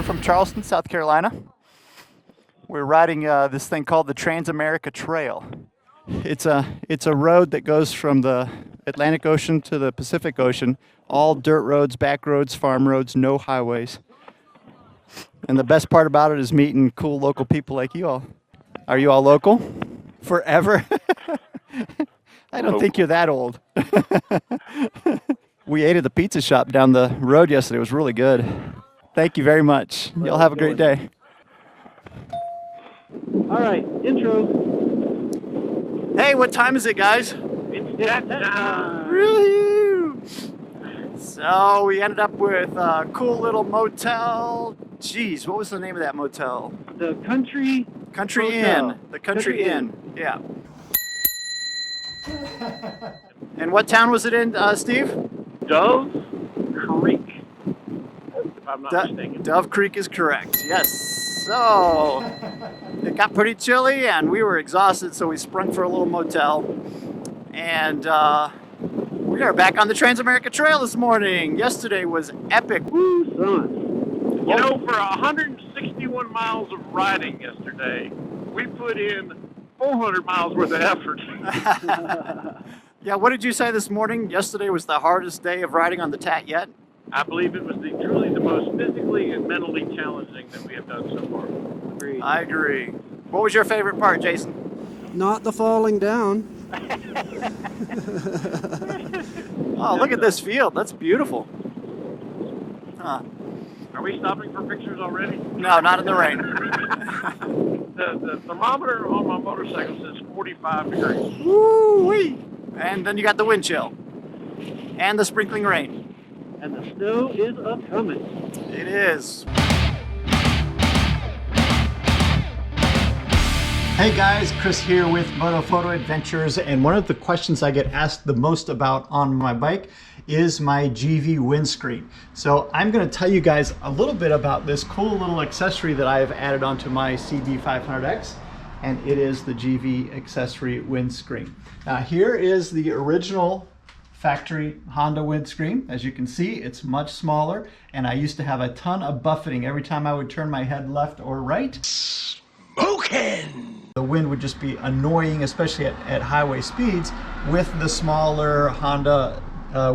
from Charleston, South Carolina. We're riding this thing called the TransAmerica Trail. It's a road that goes from the Atlantic Ocean to the Pacific Ocean. All dirt roads, back roads, farm roads, no highways. And the best part about it is meeting cool local people like you all. Are you all local? Forever? I don't think you're that old. We ate at the pizza shop down the road yesterday. It was really good. Thank you very much. Y'all have a great day. All right, intro. Hey, what time is it, guys? It's that time. Woo-hoo! So we ended up with a cool little motel. Jeez, what was the name of that motel? The Country Hotel. Inn. The Country Inn. Yeah. And what town was it in, Steve? Dove Creek, if I'm not mistaken. Dove Creek is correct. Yes. So it got pretty chilly, and we were exhausted, so we sprung for a little motel. And we are back on the TransAmerica Trail this morning. Yesterday was epic. Woo, son. You know, for 161 miles of riding yesterday, we put in 400 miles worth of effort. Yeah, what did you say this morning? Yesterday was the hardest day of riding on the TAT yet? I believe it was truly the most physically and mentally challenging that we have done so far. Agreed. I agree. What was your favorite part, Jason? Not the falling down. Oh, look at this field. That's beautiful. Huh. Are we stopping for pictures already? No, not in the rain. The thermometer on my motorcycle says 45 degrees. Woo-wee! And then you got the wind chill. And the sprinkling rain. And the snow is a-coming. It is. Hey guys, Chris here with Moto Photo Adventures, and one of the questions I get asked the most about on my bike is my GV windscreen. So I'm going to tell you guys a little bit about this cool little accessory that I have added onto my CB500X, and it is the GV accessory windscreen. Now here is the original factory Honda windscreen. As you can see, it's much smaller, and I used to have a ton of buffeting every time I would turn my head left or right. Smoking! The wind would just be annoying, especially at highway speeds, with the smaller Honda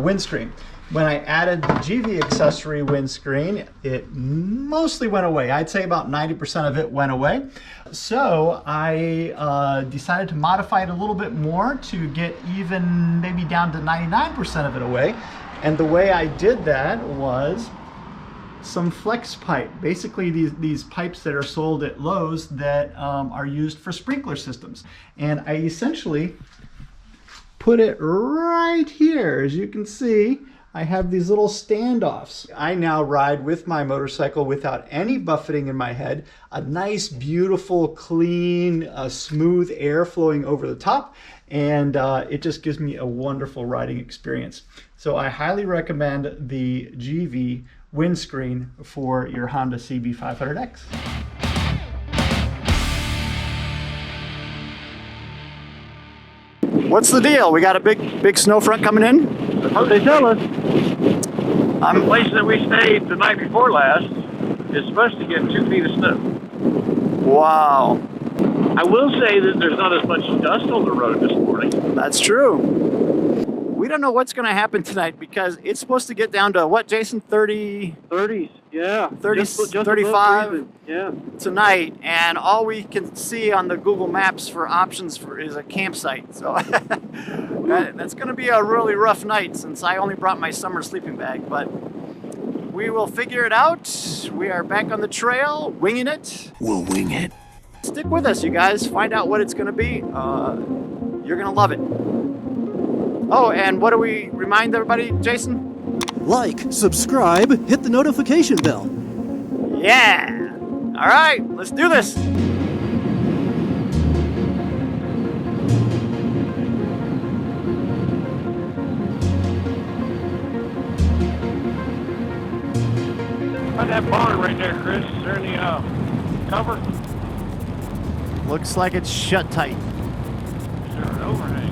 windscreen. When I added the GV accessory windscreen, it mostly went away. I'd say about 90% of it went away. So I decided to modify it a little bit more to get even maybe down to 99% of it away. And the way I did that was some flex pipe, basically these pipes that are sold at Lowe's that are used for sprinkler systems. And I essentially put it right here. As you can see, I have these little standoffs. I now ride with my motorcycle without any buffeting in my head, a nice, beautiful, clean, smooth air flowing over the top, and it just gives me a wonderful riding experience. So I highly recommend the GV windscreen for your Honda CB500X. What's the deal? We got a big snow front coming in? That's what they tell us. The place that we stayed the night before last is supposed to get 2 feet of snow. Wow. I will say that there's not as much dust on the road this morning. That's true. We don't know what's going to happen tonight because it's supposed to get down to what, Jason? 30? 30s, yeah. 30, just 35 yeah. tonight, and all we can see on the Google Maps for options is a campsite. So that's going to be a really rough night since I only brought my summer sleeping bag, but we will figure it out. We are back on the trail, winging it. We'll wing it. Stick with us, you guys. Find out what it's going to be. You're going to love it. Oh, and what do we remind everybody, Jason? Like, subscribe, hit the notification bell. Yeah! All right, let's do this. How's that barn right there, Chris? Is there any cover? Looks like it's shut tight. Is there an overhang?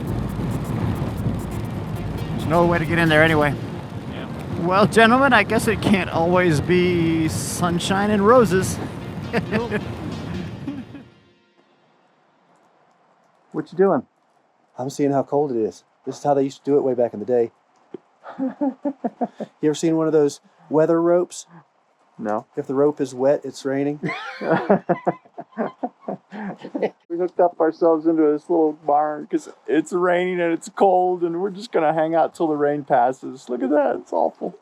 There's no way to get in there anyway. Yeah. Well, gentlemen, I guess it can't always be sunshine and roses. What you doing? I'm seeing how cold it is. This is how they used to do it way back in the day. You ever seen one of those weather ropes? No. If the rope is wet, it's raining. We hooked up ourselves into this little barn because it's raining and it's cold, and we're just gonna hang out till the rain passes. Look at that, it's awful.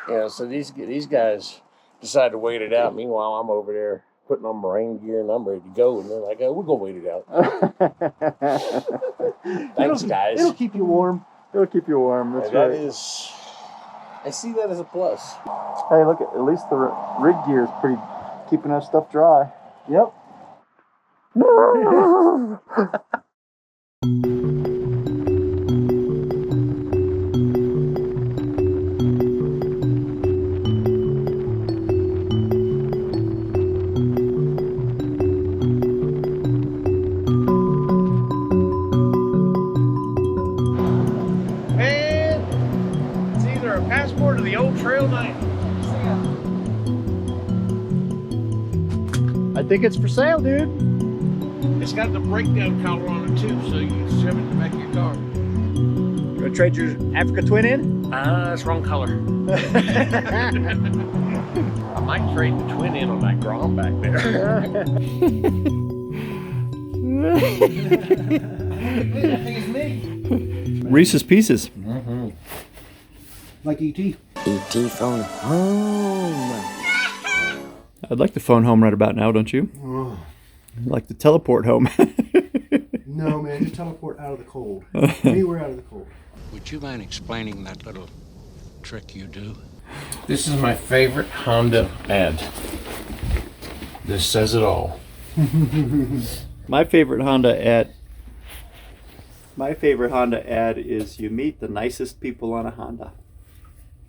Yeah, so these guys decide to wait it out. Meanwhile, I'm over there putting on my rain gear and I'm ready to go. And they're like, oh, we're gonna wait it out. Thanks, guys. It'll keep you warm. It'll keep you warm. That's right. That is, I see that as a plus. Hey, look, at least the rig gear is pretty keeping our stuff dry. Yep. Man, it's either a passport or the old Trail 90. I think it's for sale, dude. It's got the breakdown collar on it too, so you can shove it in the back of your car. You gonna trade your Africa Twin in? That's wrong color. I might trade the Twin in on that Grom back there. Hey, that thing is me. Reese's Pieces. Mm-hmm. Like E.T. E.T. phone home. I'd like to phone home right about now, don't you? Oh, I'd like to teleport home. no, man, just teleport out of the cold. Anywhere out of the cold. Would you mind explaining that little trick you do? This is my favorite Honda ad. This says it all. My favorite Honda ad is you meet the nicest people on a Honda.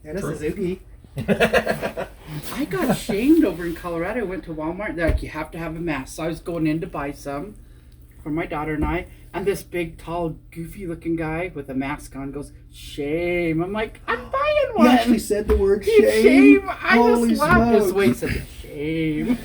And a Suzuki. I got shamed over in Colorado. I went to Walmart. They're like, you have to have a mask. So I was going in to buy some for my daughter and I. And this big, tall, goofy-looking guy with a mask on goes, shame. I'm like, I'm buying He one. actually said the word Shame. shame. I Holy just laughed this smokes. way. Said, shame.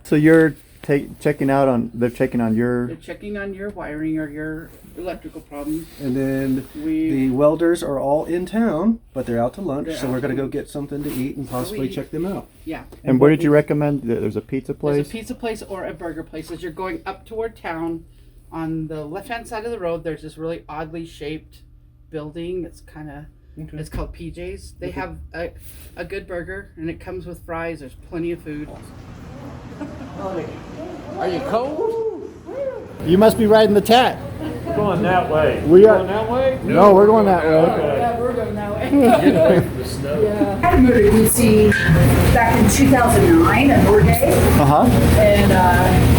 So you're checking out on, they're checking on your... They're checking on your wiring or your electrical problems. And then We the welders are all in town, but they're out to lunch, They're so out we're going to to go get something to eat and possibly check them out. Yeah. And where did you recommend? There's a pizza place? There's a pizza place or a burger place. As you're going up toward town, on the left-hand side of the road, there's this really oddly shaped building that's kind of, it's called PJ's. They have a good burger, and it comes with fries. There's plenty of food. Are you cold? You must be riding the Tat. We're going that way. We are. Going that way? No, we're going that way. Yeah, we're going that way. Get away from the snow. I had moved to DC back in 2009 at Norgay, Uh-huh. and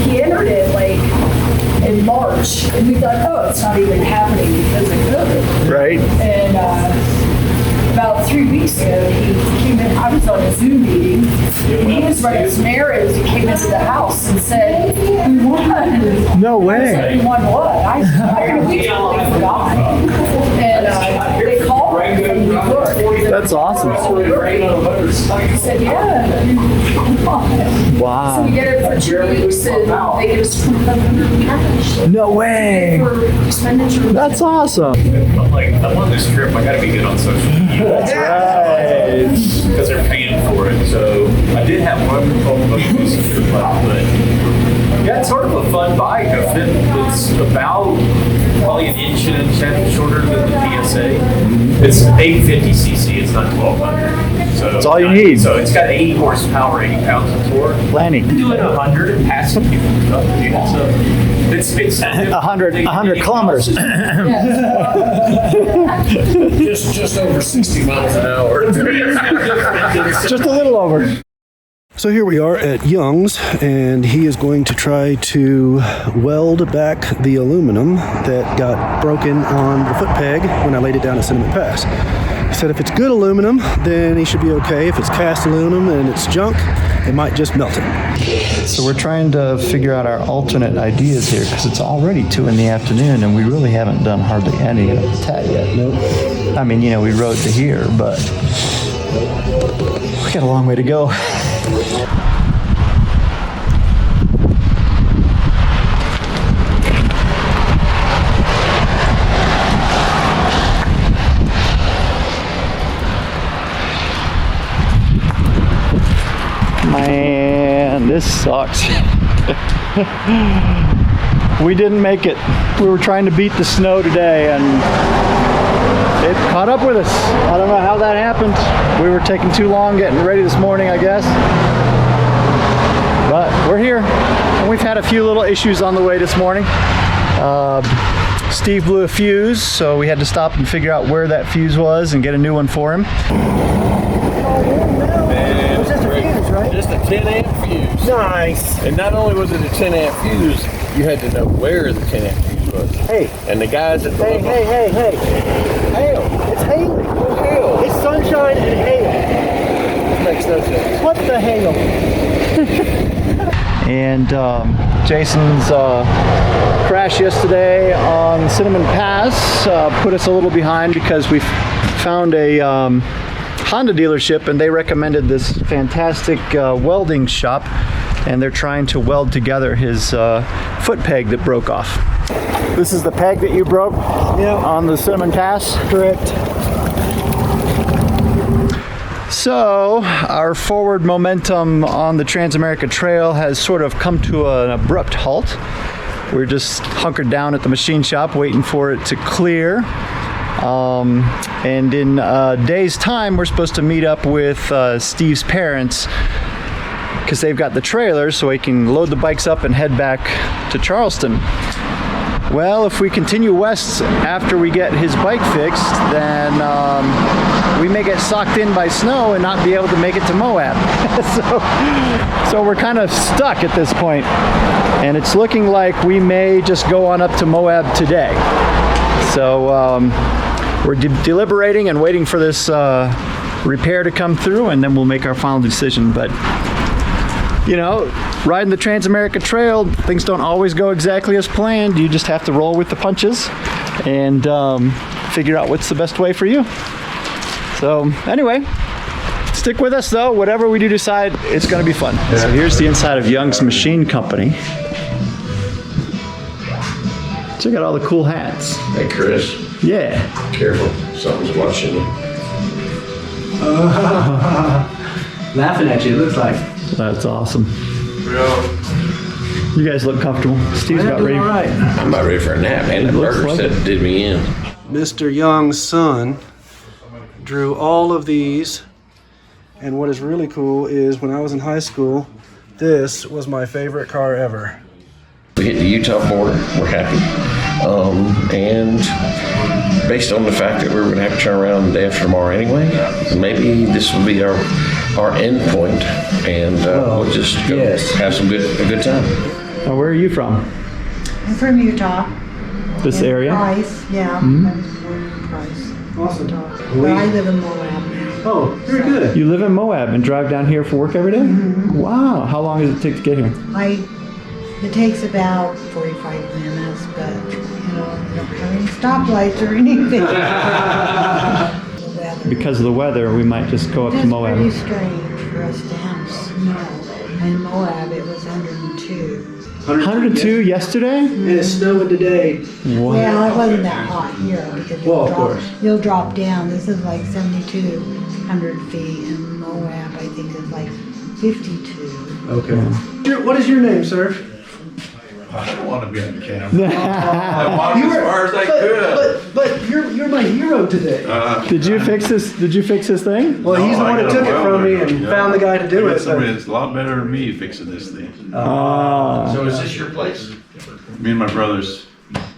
he entered it like in March, and we thought, oh, it's not even happening because of COVID. Right. And about 3 weeks ago, he came in. I was on a Zoom meeting, and he was running some errands. He came into the house and said, "We won." No I way. said, "We won what?" I completely forgot. And they called me from New York. That's awesome. He said, "Yeah." So Wow. we get it for 2 weeks, and they give us $2,500 cash No way. for expenditure. That's awesome. I'm like, I'm on this trip, I gotta be good on social media. That's right. Because they're paying for it. So I did have one motivation, but yeah, it's sort of a fun bike. It's about probably an inch and a half shorter than the PSA. It's 850cc, it's not 1200. So That's all you need. So it's got 80 horsepower, 80 pounds of torque. Planning. Doing 100 and passing people and stuff. Yeah, so it's 100 kilometers. Just over 60 miles an hour. Just a little over. So here we are at Young's, and he is going to try to weld back the aluminum that got broken on the foot peg when I laid it down at Cinnamon Pass. He said if it's good aluminum, then he should be okay. If it's cast aluminum and it's junk, it might just melt it. So we're trying to figure out our alternate ideas here because it's already 2 in the afternoon and we really haven't done hardly any of the Tat yet. Nope. I mean, you know, we rode to here, but we got a long way to go. Man, this sucks. We didn't make it. We were trying to beat the snow today and it caught up with us. I don't know how that happened. We were taking too long getting ready this morning, I guess. But we're here. And we've had a few little issues on the way this morning. Steve blew a fuse, so we had to stop and figure out where that fuse was and get a new one for him. Just a 10 amp fuse. Nice. And not only was it a 10 amp fuse, you had to know where the 10 amp fuse was. Hey. And the guys at the Hey. Hail. It's hail. Oh, hail. It's sunshine and hail. This makes no sense. What the hail? And Jason's crash yesterday on Cinnamon Pass put us a little behind because we found a Honda dealership and they recommended this fantastic welding shop, and they're trying to weld together his foot peg that broke off. This is the peg that you broke on the Cinnamon Pass? Correct. So our forward momentum on the TransAmerica Trail has sort of come to an abrupt halt. We're just hunkered down at the machine shop waiting for it to clear. And in a day's time, we're supposed to meet up with Steve's parents because they've got the trailer so we can load the bikes up and head back to Charleston. Well, if we continue west after we get his bike fixed, then we may get socked in by snow and not be able to make it to Moab. so we're kind of stuck at this point. And it's looking like we may just go on up to Moab today. So we're deliberating and waiting for this repair to come through, and then we'll make our final decision. But you know, riding the TransAmerica Trail, things don't always go exactly as planned. You just have to roll with the punches and figure out what's the best way for you. So anyway, stick with us though. Whatever we do decide, it's going to be fun. So here's the inside of Young's Machine Company. Check out all the cool hats. Hey, Chris. Yeah. Careful. Something's watching you. Laughing at you, it looks like. That's awesome. You guys look comfortable. Steve's about ready. I'm about ready for a nap, man. That burger like set did me in. Mr. Young's son drew all of these, and what is really cool is when I was in high school, this was my favorite car ever. We hit the Utah border. We're happy. And based on the fact that we were going to have to turn around the day after tomorrow anyway, maybe this will be our end point, and we'll just go have a good time. Where are you from? I'm from Utah. This area? Price, yeah. Mm-hmm. I was born in Price. Awesome. But I live in Moab now. Oh, very good. You live in Moab and drive down here for work every day? Mm-hmm. Wow. How long does it take to get here? It takes about 45 minutes, but you know, I don't have any stoplights or anything. Because of the weather, we might just go up to Moab. It's pretty strange for us to have snow. In Moab, it was 102. 102 yesterday? And it's snowing today. Wow. Well, it wasn't that hot here because you'll drop down. This is like 7,200 feet, and Moab, I think, is like 52. Okay. What is your name, sir? I don't want to be on the camera. I walked as far as I could. But you're my hero today. Did you fix this? Did you fix this thing? Well, he's the one that took it from me and found the guy to do it. Somebody that's a lot better than me fixing this thing. So is this your place? Me and my brothers.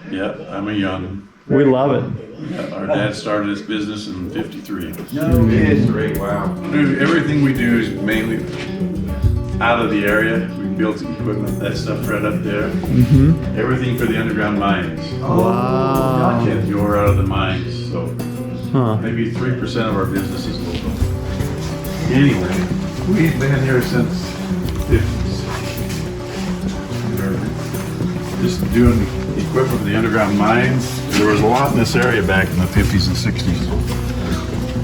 Yep, I'm a young. We love it. Yeah, our dad started this business in '53. No kidding. Great, wow. Everything we do is mainly out of the area. We built equipment, that stuff right up there. Mm-hmm. Everything for the underground mines. Wow. And you're out of the mines, so maybe 3% of our business is local. Anyway, we've been here since '50s. We're just doing equipment for the underground mines. There was a lot in this area back in the 50s and 60s.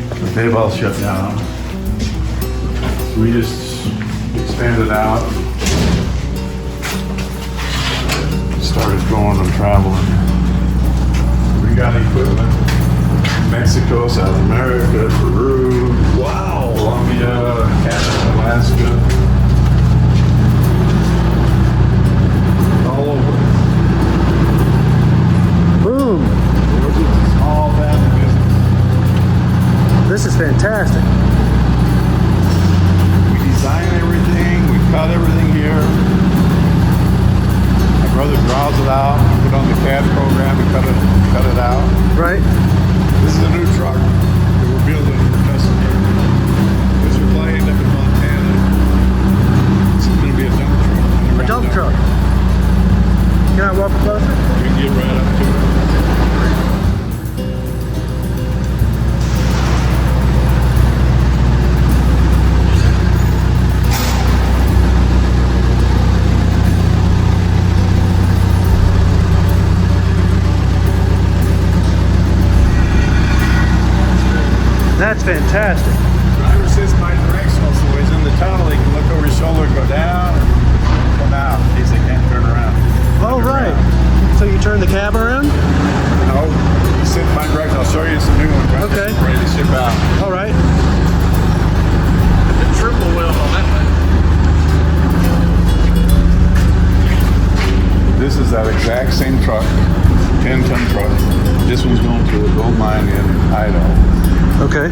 But they've all shut down. We just expanded out. Started going and traveling. We got equipment. Mexico, South America, Peru, wow, Colombia, Canada, Alaska. All over. Boom. It's a small family business. This is fantastic. We design everything, we cut everything here. My brother draws it out, put on the CAD program to cut it out. Right. This is a new truck that we're building for customer. This is flying up in Montana. It's going to be a dump truck. A dump truck. Can I walk closer? You can get right up to it. That's fantastic. Driver sits by directional, so he's in the tunnel, he can look over his shoulder, go down, and come out in case they can't turn around. Oh, right. So you turn the cab around? No, you sit by directional. I'll show you some new ones. Right? Okay. Ready to ship out. All right. The triple wheel on that thing. This is that exact same truck, 10-ton truck. This one's going to a gold mine in Idaho. Okay.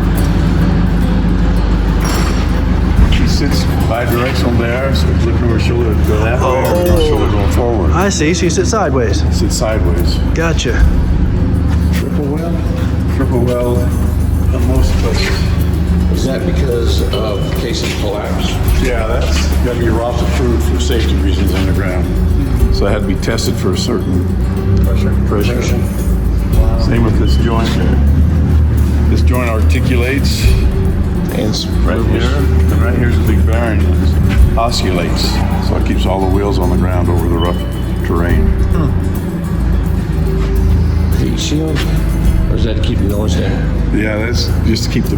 She sits bi-directional there, so it's looking over her shoulder to go that way, or her shoulder going forward. I see. So you sit sideways. Sit sideways. Gotcha. Triple weld on most places. Is that because of cases collapse? Yeah, that's got to be rot proof for safety reasons underground. So it had to be tested for a certain pressure. Same with this joint here. This joint articulates And right here, and right here's a big bearing. It oscillates, so it keeps all the wheels on the ground over the rough terrain. heat shield? Or is that to keep the noise down? Yeah, that's just to keep the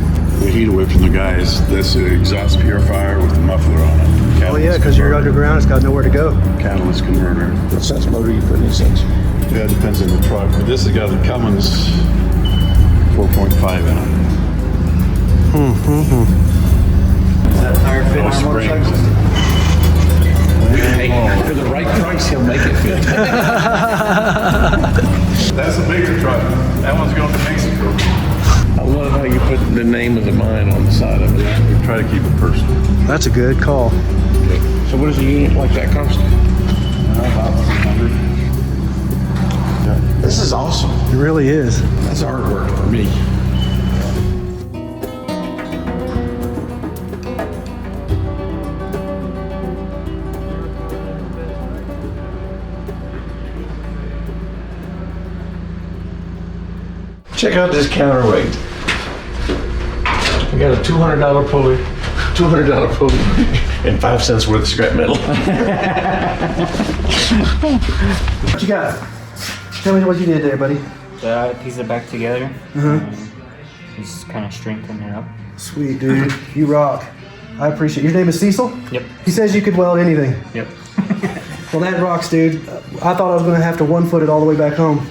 heat away from the guys. That's an exhaust purifier with a muffler on it. Oh yeah, because you're underground, it's got nowhere to go. Catalyst converter. What sense motor you put in these things? Yeah, it depends on the truck. But this has got a Cummins 4.5 in it. Is that tire fit No on springs. motorcycles? Hey, for the right price, he'll make it fit. That's the bigger truck. That one's going to Mexico. I love how you put the name of the mine on the side of it. We try to keep it personal. That's a good call. So what does a unit like that cost? About 600. This is awesome. It really is. That's artwork for me. Check out this counterweight. I got a $200 pulley, and 5 cents worth of scrap metal. What you got? Tell me what you did there, buddy. Piece it back together. Just kind of strengthen it up. Sweet, dude. You rock. I appreciate it. Your name is Cecil? Yep. He says you could weld anything. Yep. Well, that rocks, dude. I thought I was going to have to 1-foot it all the way back home.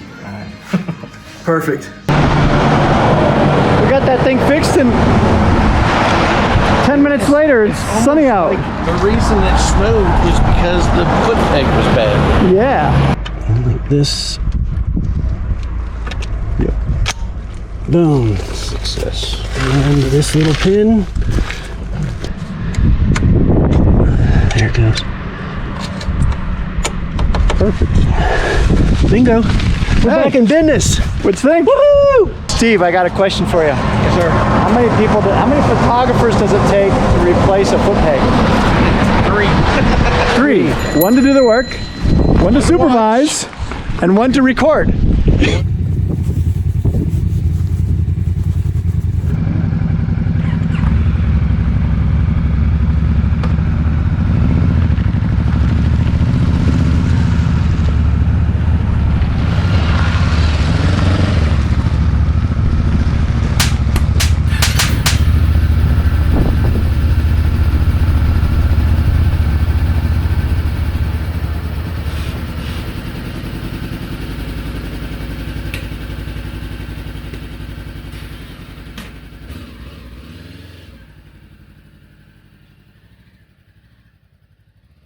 Perfect. We got that thing fixed and 10 minutes later, it's sunny out. Like the reason it snowed was because the footpeg was bad. Yeah. Like this. Yep. Boom. Success. And this little pin. There it goes. Perfect. Bingo. We're back in business. What's the thing? Woohoo! Steve, I got a question for you. Yes, sir. How many photographers does it take to replace a footpeg? 3. 3. 1 to do the work, 1 to supervise, and 1 to record.